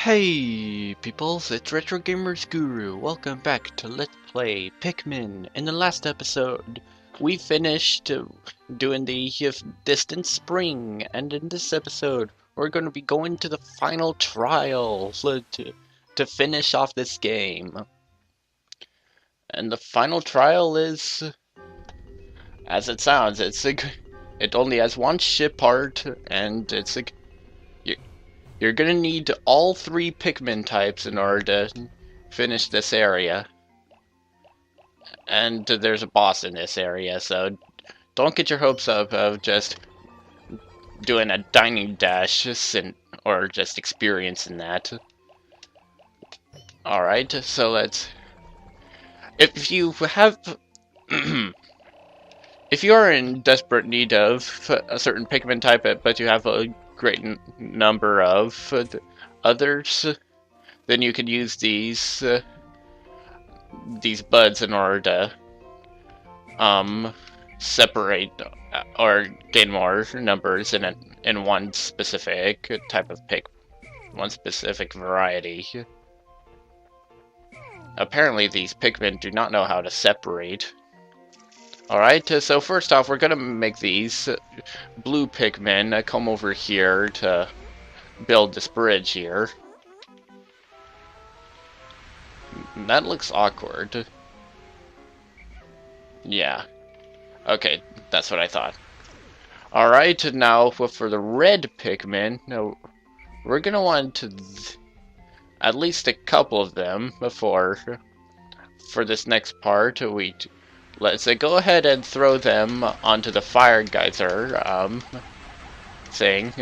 Hey peoples, it's Retro Gamers Guru. Welcome back to Let's Play Pikmin. In the last episode, we finished doing the Distant Spring, and in this episode, we're going to be going to the final trial to finish off this game. And the final trial is, as it sounds, it only has one ship part, and you're gonna need all three Pikmin types in order to finish this area. And there's a boss in this area, so don't get your hopes up of just doing a dining dash or just experiencing that. Alright, so let's... If you have... if you are in desperate need of a certain Pikmin type, but you have a great number of others, then you can use these buds in order to separate or gain more numbers in one specific type of one specific variety. Apparently these Pikmin do not know how to separate. Alright, so first off, we're gonna make these blue Pikmin come over here to build this bridge here. That looks awkward. Yeah. Okay, that's what I thought. Alright, now for the red Pikmin, we're gonna want at least a couple of them for this next part. Let's go ahead and throw them onto the fire geyser thing.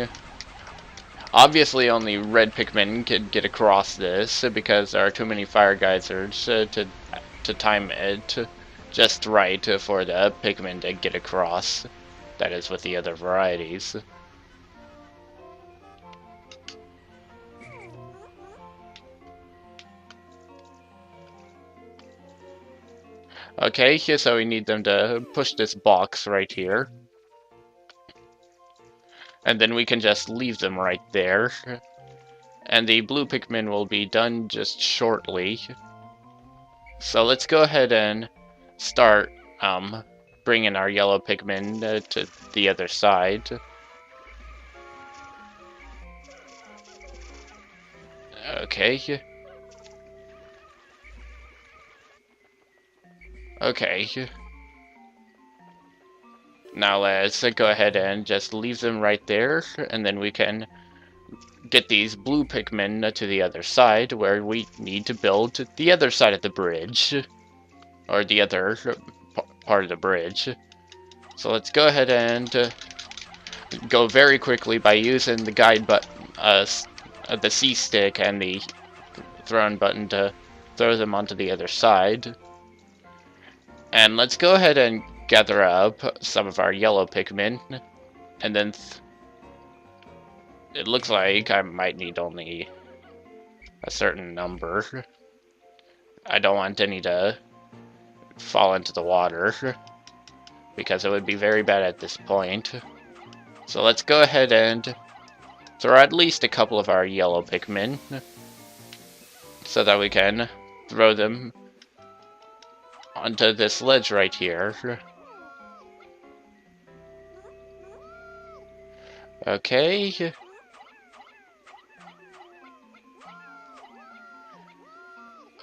Obviously, only red Pikmin can get across this because there are too many fire geysers to time it just right for the Pikmin to get across. That is with the other varieties. Okay, so we need them to push this box right here. And then we can just leave them right there. And the blue Pikmin will be done just shortly. So let's go ahead and start bringing our yellow Pikmin to the other side. Okay. Okay. Now let's go ahead and just leave them right there, and then we can get these blue Pikmin to the other side, where we need to build the other side of the bridge, or the other part of the bridge. So let's go ahead and go very quickly by using the guide button, the C stick and the throwing button to throw them onto the other side. And let's go ahead and gather up some of our yellow Pikmin, and then it looks like I might need only a certain number. I don't want any to fall into the water, because it would be very bad at this point. So let's go ahead and throw at least a couple of our yellow Pikmin, so that we can throw them onto this ledge right here. Okay.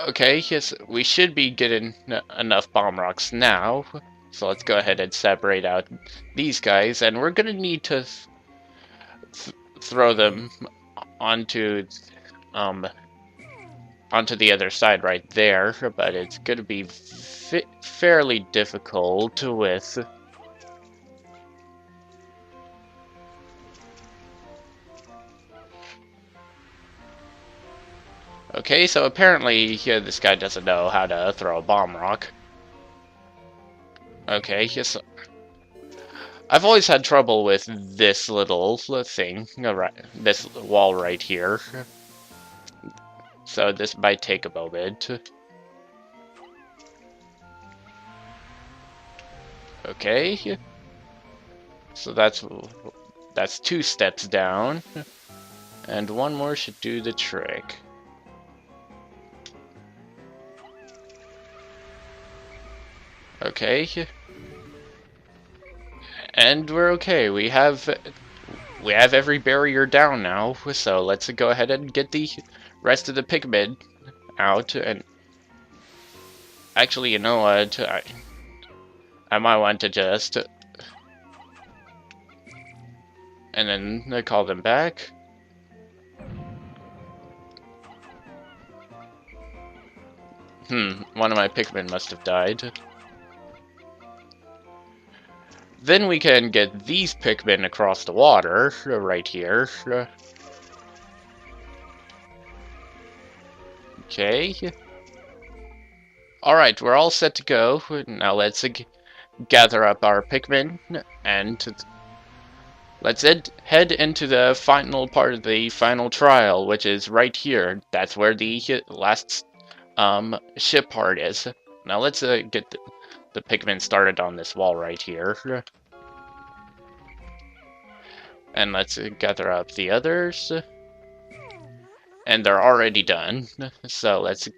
Okay, yes, we should be getting enough bomb rocks now. So let's go ahead and separate out these guys, and we're gonna need to throw them onto the other side right there, but it's gonna be fairly difficult with... Okay, so apparently this guy doesn't know how to throw a bomb rock. Okay, yes. I've always had trouble with this little thing, this wall right here. So this might take a moment. Okay. So that's 2 steps down. And one more should do the trick. Okay. And we're okay. We have every barrier down now, so let's go ahead and get the rest of the Pikmin out. And actually, you know what? I might want to just and then call them back. One of my Pikmin must have died. Then we can get these Pikmin across the water, right here. Okay. Alright, we're all set to go. Now let's gather up our Pikmin, and let's head into the final part of the final trial, which is right here. That's where the last ship part is. Now let's get the Pikmin started on this wall right here. And let's gather up the others. And they're already done. So let's...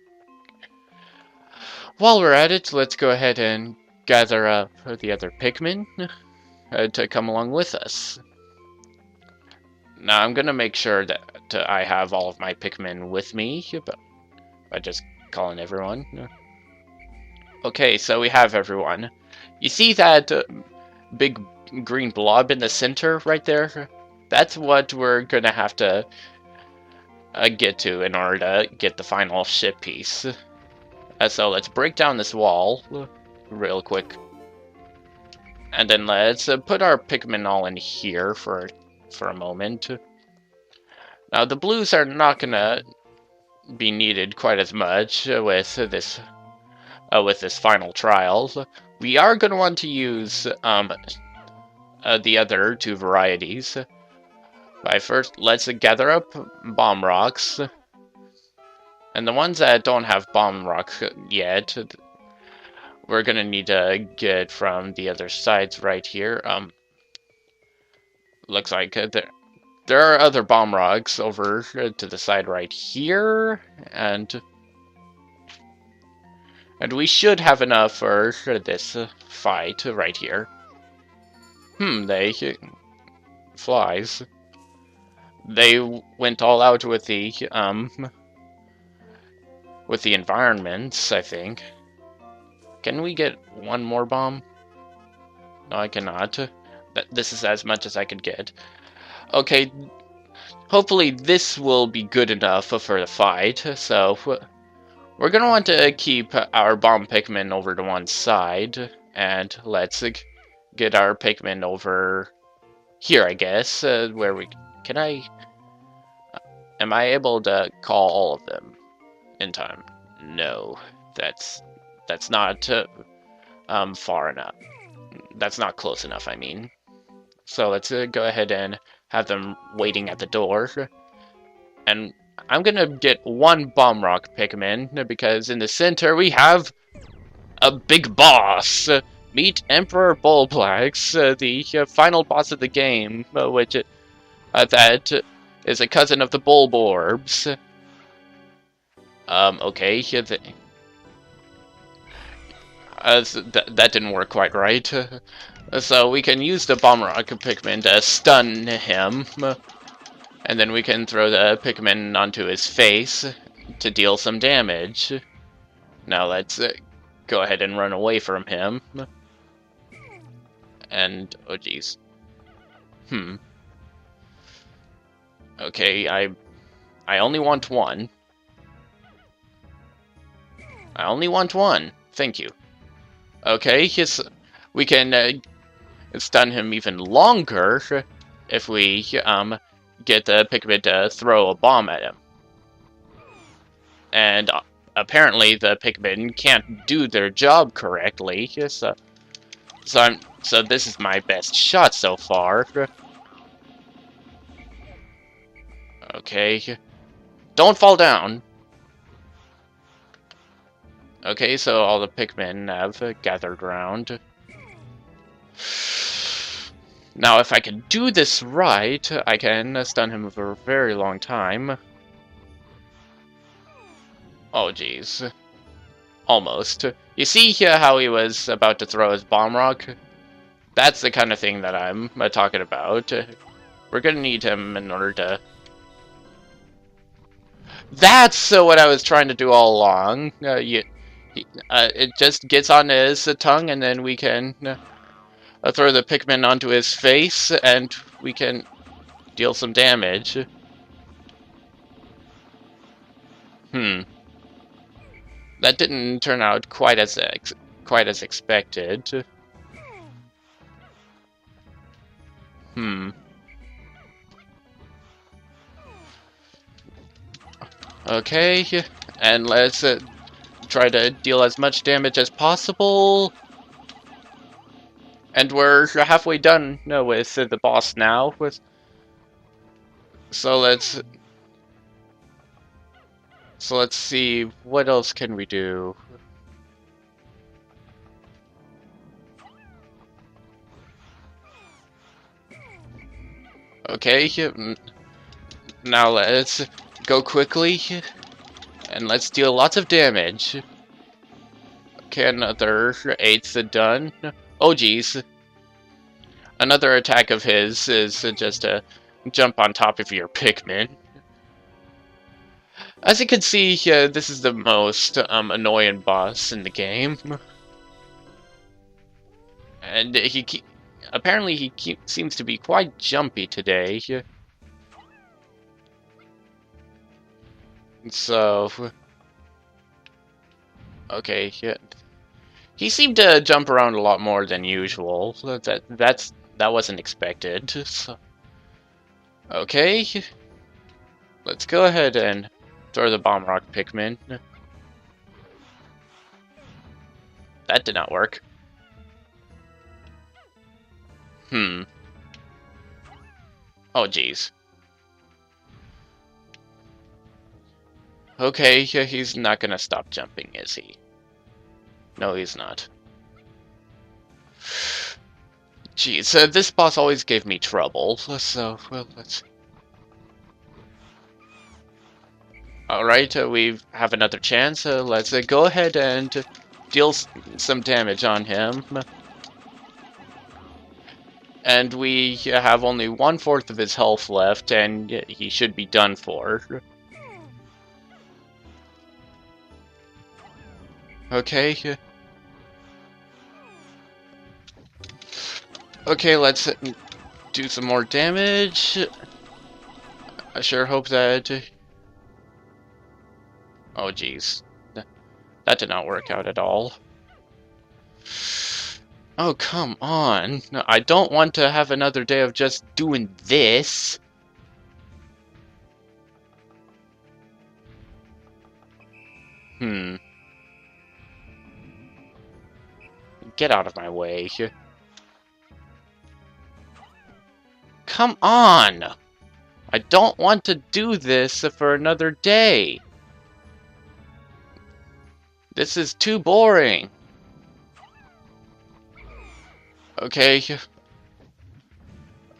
While we're at it, let's go ahead and gather up the other Pikmin to come along with us. Now I'm gonna make sure that I have all of my Pikmin with me by just calling everyone. Okay, so we have everyone. You see that big green blob in the center right there? That's what we're gonna have to get to in order to get the final ship piece. So let's break down this wall real quick. And then let's put our Pikmin all in here for a moment. Now the blues are not gonna be needed quite as much with this final trial. We are gonna want to use the other two varieties. But first, let's gather up bomb rocks. And the ones that don't have bomb rock yet, we're gonna need to get from the other sides right here. Looks like there are other bomb rocks over to the side right here, and we should have enough for this fight right here. They flies. They went all out with the environments, I think. Can we get one more bomb? No, I cannot. This is as much as I could get. Okay, hopefully this will be good enough for the fight. So we're gonna want to keep our bomb Pikmin over to one side, and let's get our Pikmin over here, I guess, where we... Can I... Am I able to call all of them in time? No, that's not far enough. That's not close enough, I mean. So let's go ahead and have them waiting at the door. And I'm gonna get one bomb rock Pikmin, because in the center we have a big boss. Meet Emperor Bulblax, the final boss of the game, which that is a cousin of the Bulborbs. Okay, that didn't work quite right. So we can use the bomb rock Pikmin to stun him, and then we can throw the Pikmin onto his face to deal some damage. Now let's go ahead and run away from him. And, oh geez. Okay, I only want one. I only want one. Thank you. Okay, we can stun him even longer if we get the Pikmin to throw a bomb at him. And apparently the Pikmin can't do their job correctly, so this is my best shot so far. Okay. Don't fall down. Okay, so all the Pikmin have gathered around. Now, if I can do this right, I can stun him for a very long time. Oh, jeez. Almost. You see here how he was about to throw his bomb rock? That's the kind of thing that I'm talking about. We're gonna need him in order to... That's what I was trying to do all along. It just gets on his tongue, and then we can throw the Pikmin onto his face, and we can deal some damage. That didn't turn out quite as expected. Okay, and let's try to deal as much damage as possible. And we're halfway done with the boss now. So let's see, what else can we do? Okay, now let's go quickly, and let's deal lots of damage. Okay, another 8th done. Oh geez. Another attack of his is just to jump on top of your Pikmin. As you can see, this is the most annoying boss in the game. And apparently he seems to be quite jumpy today. So, okay, yeah. He seemed to jump around a lot more than usual. That wasn't expected. So, okay, let's go ahead and throw the bomb rock Pikmin. That did not work. Oh jeez. Okay, he's not gonna stop jumping, is he? No, he's not. Jeez, this boss always gave me trouble, so, well, let's... Alright, we have another chance. Let's go ahead and deal some damage on him. And we have only 1/4 of his health left, and he should be done for. Okay. Okay, let's do some more damage. I sure hope that... Oh, jeez. That did not work out at all. Oh, come on. No, I don't want to have another day of just doing this. Get out of my way. Come on! I don't want to do this for another day. This is too boring. Okay.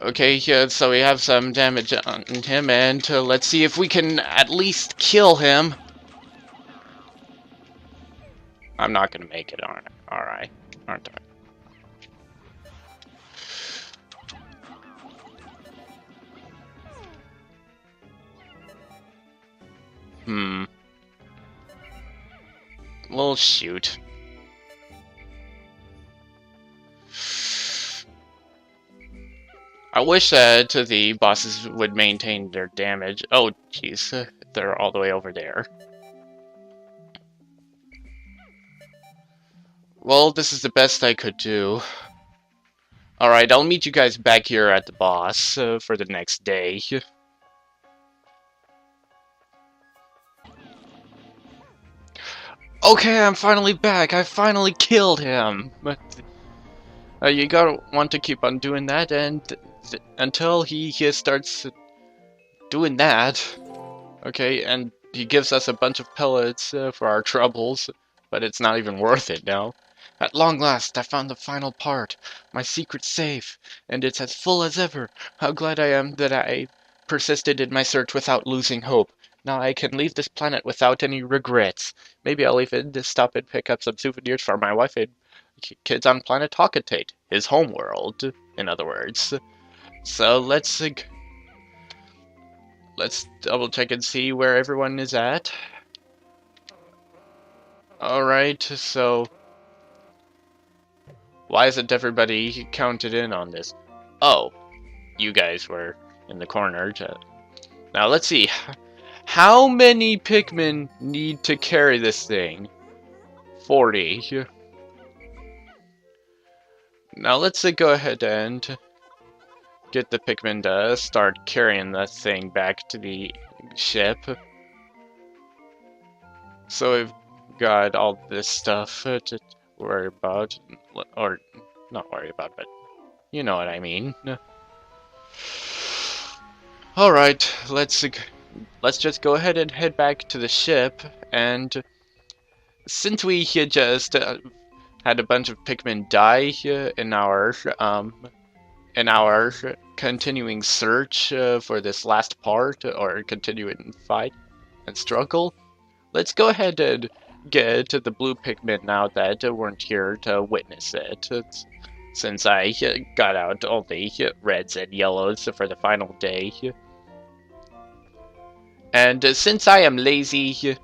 Okay, so we have some damage on him, and let's see if we can at least kill him. I'm not gonna make it, aren't I? Alright, aren't I? Well, shoot. I wish that the bosses would maintain their damage. Oh, jeez. They're all the way over there. Well, this is the best I could do. Alright, I'll meet you guys back here at the boss for the next day. Okay, I'm finally back. I finally killed him. But you gotta want to keep on doing that, and until he starts doing that. Okay, and he gives us a bunch of pellets for our troubles, but it's not even worth it now. At long last, I found the final part, my secret safe, and it's as full as ever. How glad I am that I persisted in my search without losing hope. Now I can leave this planet without any regrets. Maybe I'll even just stop and pick up some souvenirs for my wife and kids on planet Hockatate, his homeworld, in other words. So let's double check and see where everyone is at. Alright, so why isn't everybody counted in on this? Oh, you guys were in the corner. Now let's see. How many Pikmin need to carry this thing? 40. Now let's go ahead and get the Pikmin to start carrying the thing back to the ship. So we've got all this stuff to worry about. Or, not worry about, but you know what I mean. Alright, let's just go ahead and head back to the ship, and since we had just had a bunch of Pikmin die in our continuing search for this last part, or continuing fight and struggle, let's go ahead and get to the blue Pikmin now that weren't here to witness it. Since I got out only reds and yellows for the final day. And since I am lazy,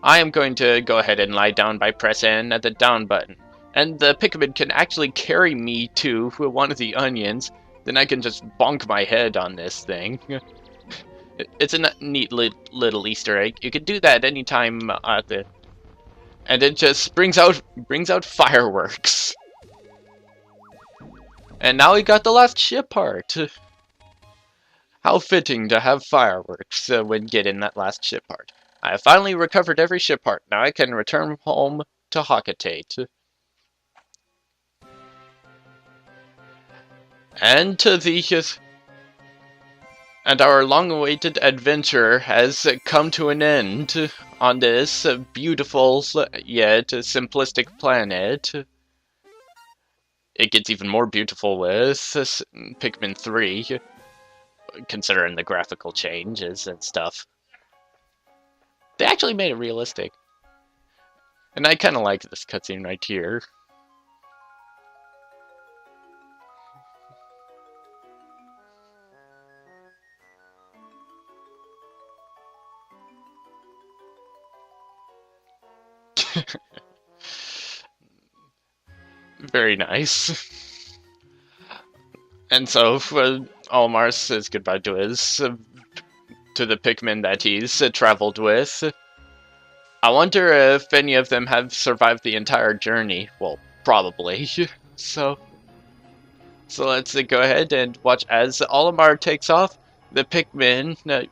I am going to go ahead and lie down by pressing the down button. And the Pikmin can actually carry me to one of the onions. Then I can just bonk my head on this thing. It's a neat little Easter egg. You can do that anytime and it just brings out fireworks. And now we got the last ship part. How fitting to have fireworks when getting that last ship part. I have finally recovered every ship part. Now I can return home to Hockatate. And our long-awaited adventure has come to an end on this beautiful yet simplistic planet. It gets even more beautiful with Pikmin 3, considering the graphical changes and stuff. They actually made it realistic. And I kind of like this cutscene right here. Very nice. And so, Olimar says goodbye to to the Pikmin that he's traveled with. I wonder if any of them have survived the entire journey. Well, probably. So let's go ahead and watch as Olimar takes off. The Pikmin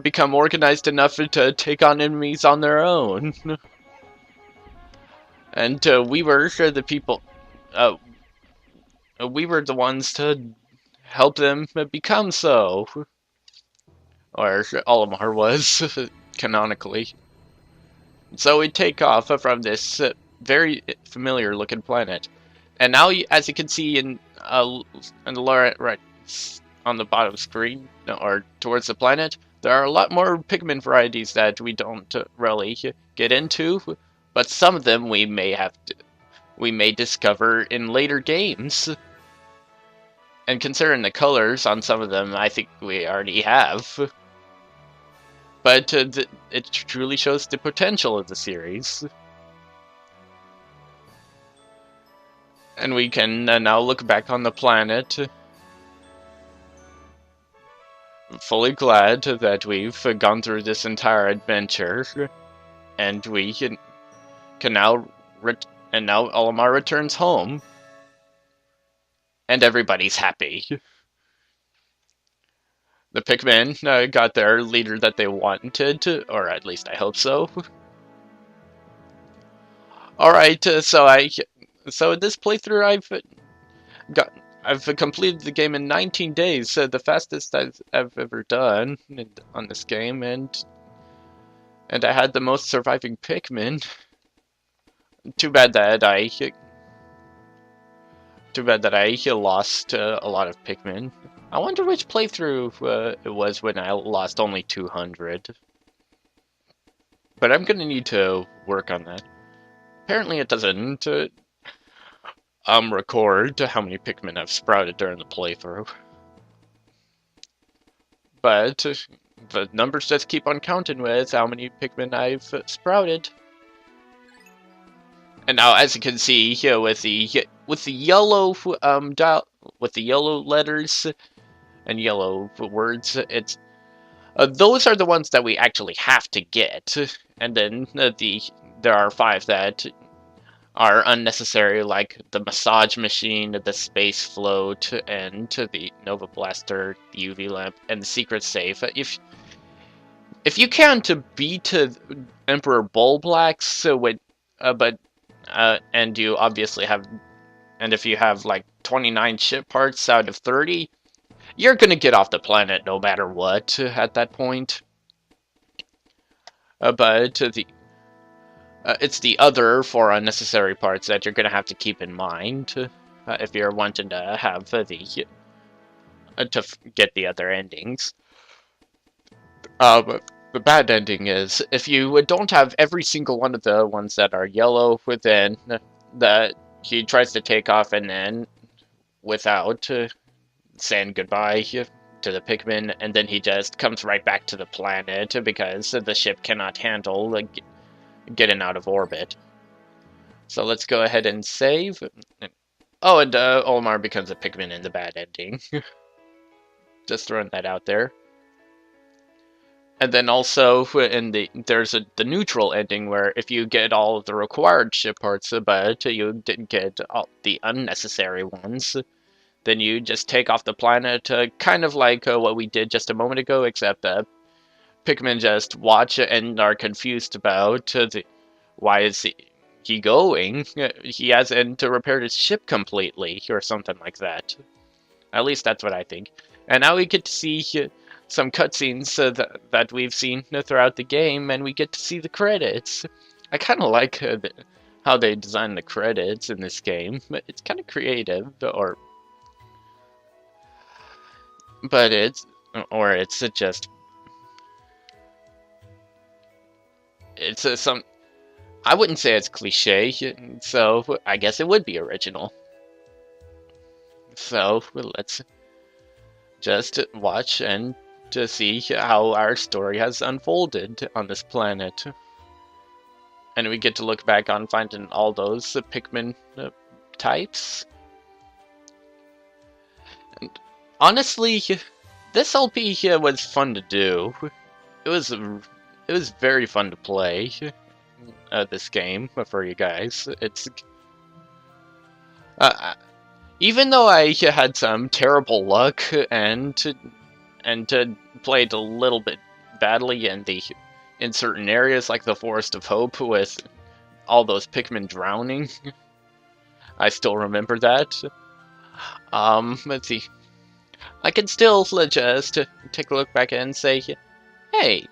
become organized enough to take on enemies on their own. And we were the people. We were the ones to help them become so. Or Olimar was, canonically. So we take off from this very familiar looking planet. And now, as you can see in the lower right on the bottom screen, or towards the planet, there are a lot more Pikmin varieties that we don't really get into, but some of them we may discover in later games. And considering the colors on some of them, I think we already have. But it truly shows the potential of the series. And we can now look back on the planet, fully glad that we've gone through this entire adventure, and we can now Olimar returns home, and everybody's happy. The Pikmin got their leader that they wanted, or at least I hope so. Alright, so in this playthrough I've completed the game in 19 days, the fastest I've ever done on this game, and I had the most surviving Pikmin. Too bad that I lost a lot of Pikmin. I wonder which playthrough it was when I lost only 200. But I'm gonna need to work on that. Apparently it doesn't record how many Pikmin I've sprouted during the playthrough. But the numbers just keep on counting with how many Pikmin I've sprouted. And now, as you can see here, with the yellow with the yellow letters and yellow words, it's those are the ones that we actually have to get, and then there are 5 that are unnecessary, like the massage machine, the space float, and the Nova Blaster, the UV lamp, and the secret safe. If you can't beat Emperor Bulblax, and you obviously have, and if you have like 29 ship parts out of 30, you're gonna get off the planet no matter what at that point. But it's the other 4 unnecessary parts that you're gonna have to keep in mind if you're wanting to have get the other endings. The bad ending is if you don't have every single one of the ones that are yellow within that he tries to take off, and then without saying goodbye to the Pikmin, and then he just comes right back to the planet because the ship cannot handle getting out of orbit. So let's go ahead and save. Oh, and Olimar becomes a Pikmin in the bad ending. Just throwing that out there. And then also there's the neutral ending where if you get all of the required ship parts, but you didn't get all the unnecessary ones, then you just take off the planet, kind of like what we did just a moment ago, except Pikmin just watch and are confused about why is he going? He hasn't repaired his ship completely, or something like that. At least that's what I think. And now we get to see some cutscenes that we've seen throughout the game, and we get to see the credits. I kind of like how they design the credits in this game. It's kind of creative, but it's just some. I wouldn't say it's cliche, so I guess it would be original. So let's just watch and to see how our story has unfolded on this planet. And we get to look back on finding all those Pikmin types. And honestly, this LP here was fun to do. It was very fun to play this game for you guys. It's even though I had some terrible luck and played a little bit badly in certain areas like the Forest of Hope with all those Pikmin drowning. I still remember that. Let's see. I can still just take a look back and say, hey,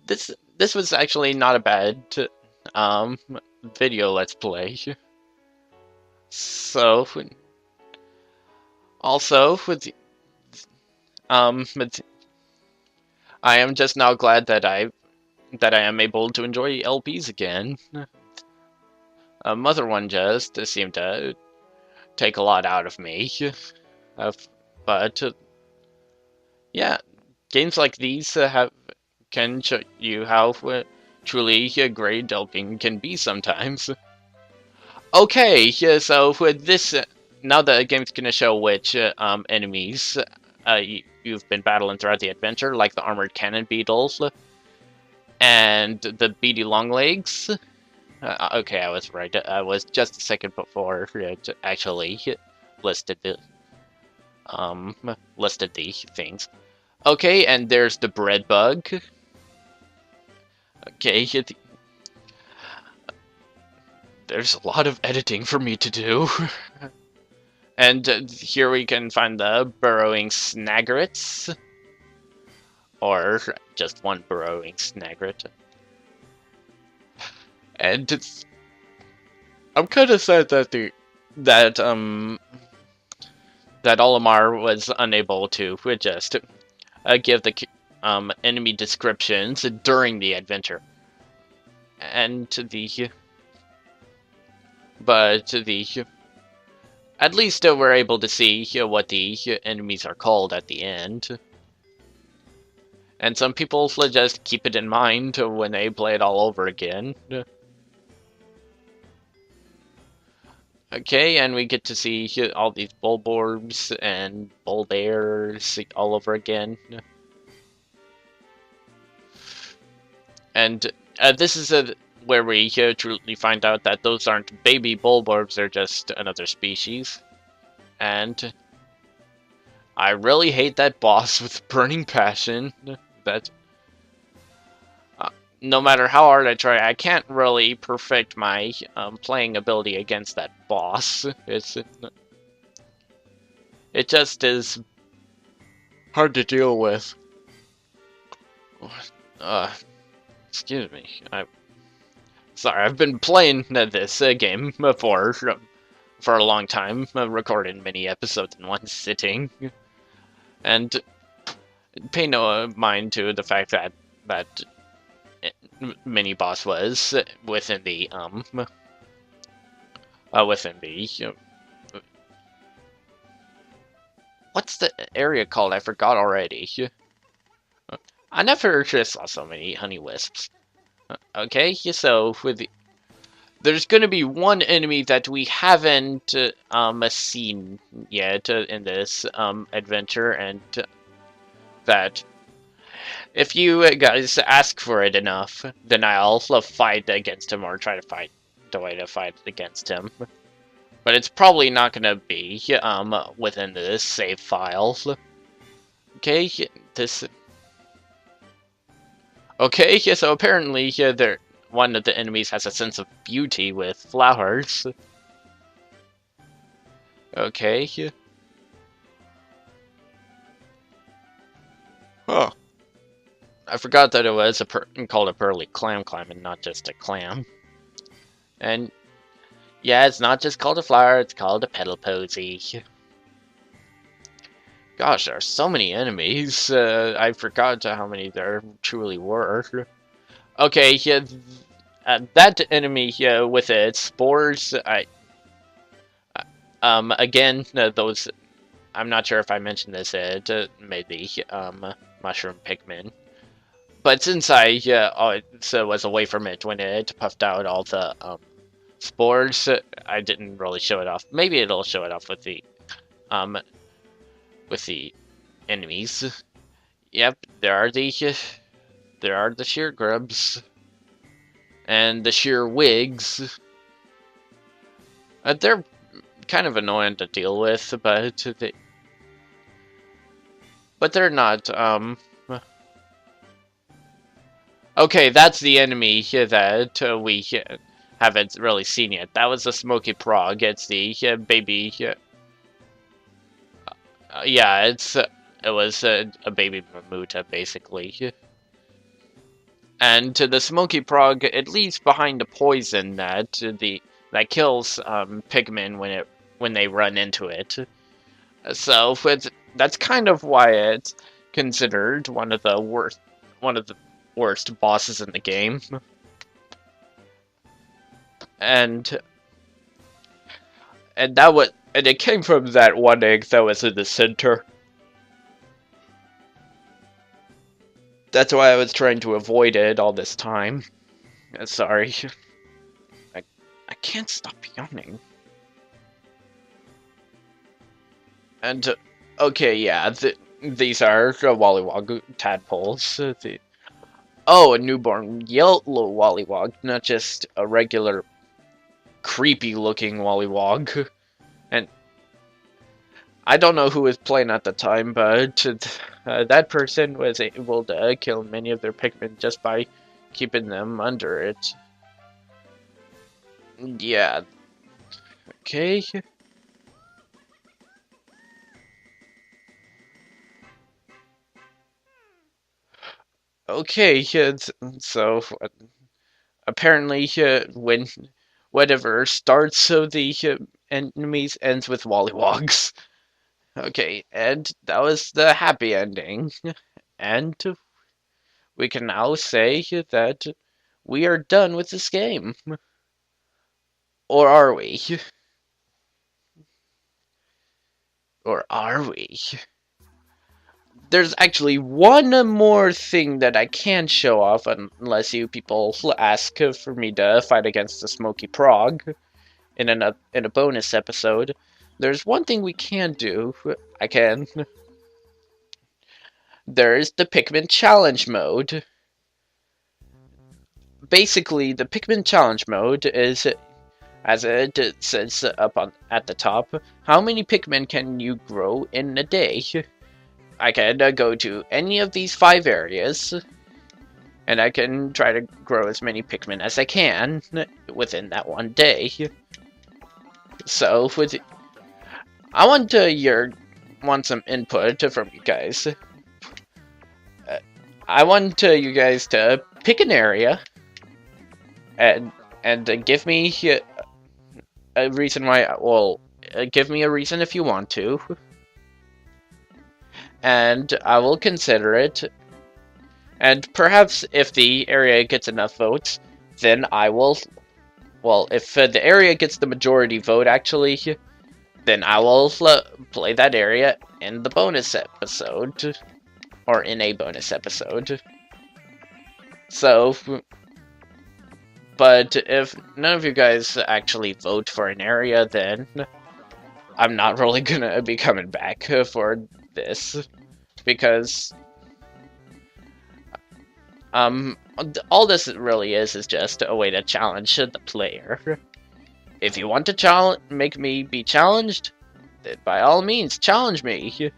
this was actually not a bad video let's play. So also with I am just now glad that I am able to enjoy LPs again. Mother one just seemed to take a lot out of me, but yeah, games like these can show you how truly great LPing can be sometimes. Okay, yeah, so with this, now the game's gonna show which enemies you've been battling throughout the adventure, like the armored cannon beetles and the beady longlegs. Okay, I was right. I was just a second before it actually listed the things. Okay, and there's the bread bug. Okay, there's a lot of editing for me to do. And here we can find the burrowing snaggerets. Or just one burrowing snagret. And I'm kind of sad that that that Olimar was unable to just give the enemy descriptions during the adventure, and the but the at least we're able to see what the enemies are called at the end. And some people just keep it in mind when they play it all over again. Okay, and we get to see all these Bulborbs and Bulbears all over again. And this is where we truly find out that those aren't baby Bulborbs, they're just another species. And I really hate that boss with burning passion. That no matter how hard I try, I can't really perfect my playing ability against that boss. It just is hard to deal with. Excuse me. Sorry, I've been playing this game for a long time, recording many episodes in one sitting, and pay no mind to the fact that that mini boss was within the what's the area called? I forgot already. I never just saw so many honey wisps. Okay, so there's going to be one enemy that we haven't seen yet in this adventure, and that if you guys ask for it enough, then I'll fight against him or try to find a way to fight against him. But it's probably not going to be within this save file. Okay, this. Okay, so apparently one of the enemies has a sense of beauty with flowers. Okay. Huh. I forgot that it was called a pearly clam and not just a clam. And yeah, it's not just called a flower, it's called a petal posy. Gosh, there are so many enemies. I forgot how many there truly were. Okay, yeah, that enemy here with its spores, again, those, I'm not sure if I mentioned this, made the, mushroom Pikmin. But since I, was away from it when it puffed out all the, spores, I didn't really show it off. Maybe it'll show it off with the enemies. Yep, there are the sheer grubs and the sheer wigs. They're kind of annoying to deal with, but they're not. Okay, that's the enemy that we haven't really seen yet. That was the Smoky Prog. It's the baby. Yeah, it was a baby Mamuta basically. And the Smoky Prog, it leaves behind a poison that kills Pikmin when they run into it. So that's kind of why it's considered one of the worst bosses in the game. And it came from that one egg that was in the center. That's why I was trying to avoid it all this time. Sorry. I can't stop yawning. And, okay, yeah, these are Wollywog tadpoles. A newborn yellow Wollywog, not just a regular creepy-looking Wollywog. And I don't know who was playing at the time, but that person was able to kill many of their Pikmin just by keeping them under it. Yeah. Okay. Okay, so apparently when whatever starts of the enemies ends with Wollywogs. Okay, and that was the happy ending. And we can now say that we are done with this game. Or are we? Or are we? There's actually one more thing that I can show off, unless you people ask for me to fight against the Smoky Prog in a bonus episode. There's one thing we can do. There's the Pikmin challenge mode. Basically, the Pikmin challenge mode is, as it says up at the top, how many Pikmin can you grow in a day? I can go to any of these 5 areas, and I can try to grow as many Pikmin as I can within that one day. So, I want some input from you guys. I want you guys to pick an area and give me a reason why. Well, give me a reason if you want to, and I will consider it. And perhaps if the area gets enough votes, then I will. Well, if the area gets the majority vote, actually, then I will play that area in the bonus episode. Or in a bonus episode. So, but if none of you guys actually vote for an area, then I'm not really gonna be coming back for this. Because, all this really is just a way to challenge the player. If you want to make me be challenged, then by all means, challenge me.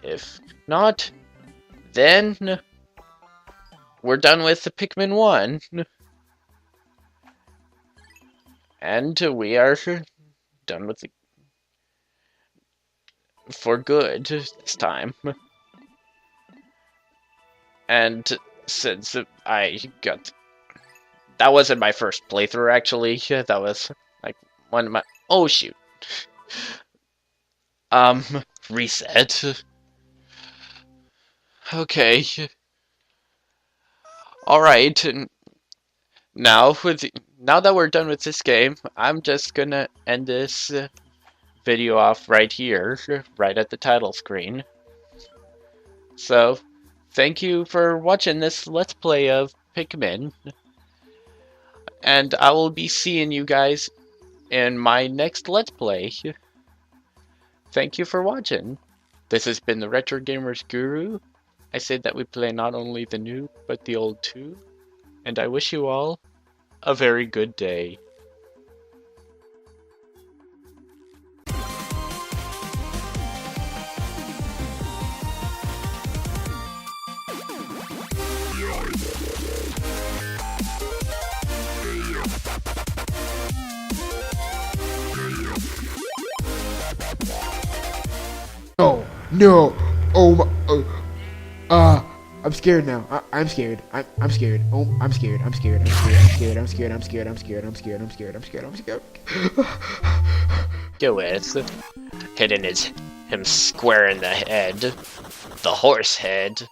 If not, then we're done with the Pikmin 1. And we are done with it for good this time. And since I got... That wasn't my first playthrough, actually. That was like one of my... Oh, shoot. Reset. Okay. Alright. Now that we're done with this game, I'm just gonna end this video off right here, right at the title screen. So, thank you for watching this Let's Play of Pikmin. And I will be seeing you guys in my next Let's Play. Thank you for watching. This has been the Retro Gamers Guru. I say that we play not only the new, but the old too. And I wish you all a very good day. Oh, no. Oh, my. I'm scared now. I'm scared. I'm scared. Oh, I'm scared. I'm scared. I'm scared. I'm scared. I'm scared. I'm scared. I'm scared. I'm scared. I'm scared. I'm scared. I'm scared. Go with hitting him square in the head. The horse head.